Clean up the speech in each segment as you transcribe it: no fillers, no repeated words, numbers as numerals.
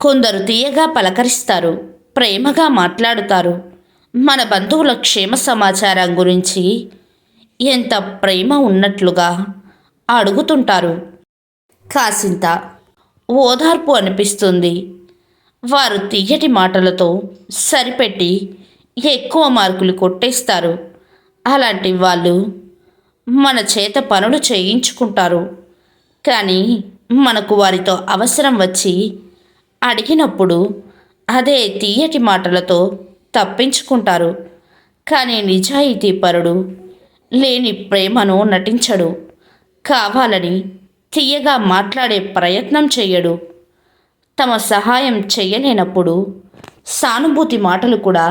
కొందరు తీయగా పలకరిస్తారు, ప్రేమగా మాట్లాడుతారు. మన బంధువుల క్షేమ సమాచారం గురించి ఎంత ప్రేమ ఉన్నట్లుగా అడుగుతుంటారు. కాసింత ఓదార్పు అనిపిస్తుంది. వారు తీయటి మాటలతో సరిపెట్టి ఎక్కువ మార్కులు కొట్టేస్తారు. అలాంటి వాళ్ళు మన చేత పనులు చేయించుకుంటారు. కానీ మనకు వారితో అవసరం వచ్చి అడిగినప్పుడు అదే తీయటి మాటలతో తప్పించుకుంటారు. కానీ నిజాయితీ పరుడు లేని ప్రేమను నటించడు. కావాలని తీయగా మాట్లాడే ప్రయత్నం చెయ్యడు. తమ సహాయం చెయ్యలేనప్పుడు సానుభూతి మాటలు కూడా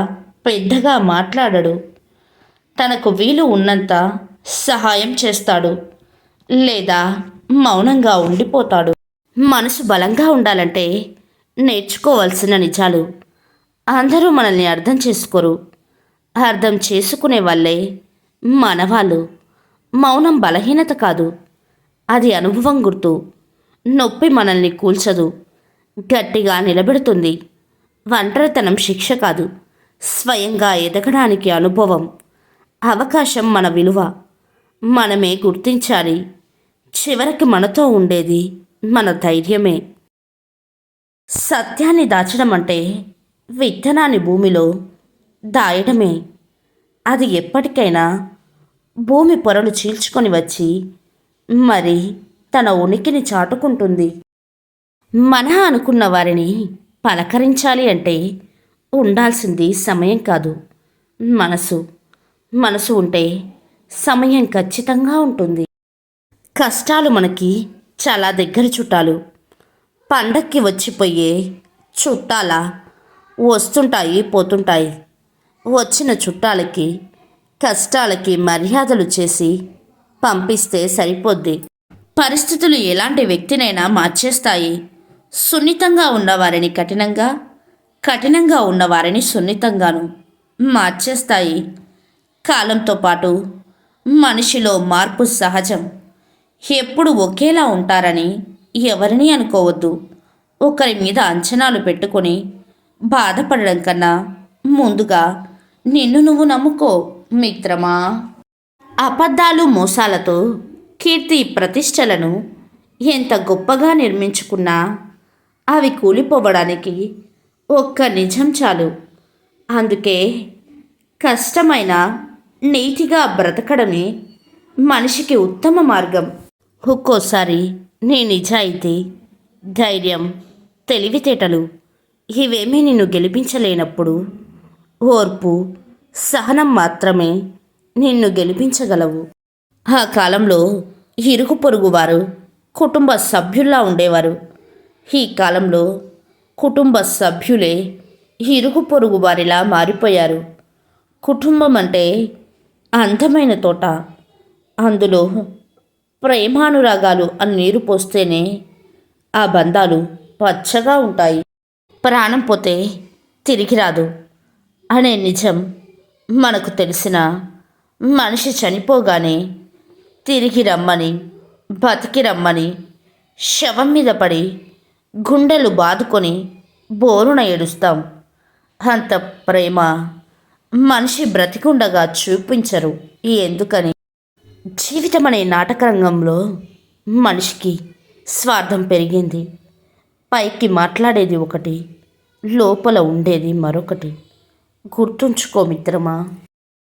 పెద్దగా మాట్లాడడు. తనకు వీలు ఉన్నంత సహాయం చేస్తాడు, లేదా మౌనంగా ఉండిపోతాడు. మనసు బలంగా ఉండాలంటే నేర్చుకోవాల్సిన నిజాలు. అందరూ మనల్ని అర్థం చేసుకోరు. అర్థం చేసుకునే వాళ్ళే మనవాళ్ళు. మౌనం బలహీనత కాదు, అది అనుభవం గుర్తు. నొప్పి మనల్ని కూల్చదు, గట్టిగా నిలబెడుతుంది. ఒంటరితనం శిక్ష కాదు, స్వయంగా ఎదగడానికి అనుభవం. అవకాశం మన విలువ మనమే గుర్తించాలి. చివరికి మనతో ఉండేది మన ధైర్యమే. సత్యాన్ని దాచడం అంటే విత్తనాన్ని భూమిలో దాయడమే. అది ఎప్పటికైనా భూమి పొరలు చీల్చుకొని వచ్చి మరి తన ఉనికిని చాటుకుంటుంది. మన అనుకున్న వారిని పలకరించాలి అంటే ఉండాల్సింది సమయం కాదు, మనసు. మనసు ఉంటే సమయం ఖచ్చితంగా ఉంటుంది. కష్టాలు మనకి చాలా దగ్గర చుట్టాలు. పండక్కి వచ్చిపోయే చుట్టాల వస్తుంటాయి పోతుంటాయి. వచ్చిన చుట్టాలకి కష్టాలకి మర్యాదలు చేసి పంపిస్తే సరిపోద్ది. పరిస్థితులు ఎలాంటి వ్యక్తినైనా మార్చేస్తాయి. సున్నితంగా ఉన్నవారిని కఠినంగా, కఠినంగా ఉన్నవారిని సున్నితంగాను మార్చేస్తాయి. కాలంతో పాటు మనిషిలో మార్పు సహజం. ఎప్పుడు ఒకేలా ఉంటారని ఎవరిని అనుకోవద్దు. ఒకరి మీద అంచనాలు పెట్టుకొని బాధపడడం కన్నా ముందుగా నిన్ను నువ్వు నమ్ముకో మిత్రమా. అబద్ధాలు మోసాలతో కీర్తి ప్రతిష్టలను ఎంత గొప్పగా నిర్మించుకున్నా అవి కూలిపోవడానికి ఒక్క నిజం చాలు. అందుకే కష్టమైన నీతిగా బ్రతకడమే మనిషికి ఉత్తమ మార్గం. ఒక్కోసారి నీ నిజాయితీ, ధైర్యం, తెలివితేటలు ఇవేమీ నిన్ను గెలిపించలేనప్పుడు ఓర్పు, సహనం మాత్రమే నిన్ను గెలిపించగలవు. ఆ కాలంలో ఇరుగు పొరుగు వారు కుటుంబ సభ్యుల్లా ఉండేవారు. ఈ కాలంలో కుటుంబ సభ్యులే ఇరుగు పొరుగు వారిలా మారిపోయారు. కుటుంబం అంటే అందమైన తోట. అందులో ప్రేమానురాగాలు అని నీరు పోస్తేనే ఆ బంధాలు పచ్చగా ఉంటాయి. ప్రాణం పోతే తిరిగి రాదు అనే నిజం మనకు తెలిసిన మనిషి చనిపోగానే తిరిగి రమ్మని, బతికి రమ్మని శవం మీద పడి గుండెలు బాదుకొని బోరున ఏడుస్తాం. అంత ప్రేమ మనిషి బ్రతికుండగా చూపించరు. ఎందుకని? జీవితం అనే నాటకరంగంలో మనిషికి స్వార్థం పెరిగింది. పైకి మాట్లాడేది ఒకటి, లోపల ఉండేది మరొకటి. గుర్తుంచుకో మిత్రమా.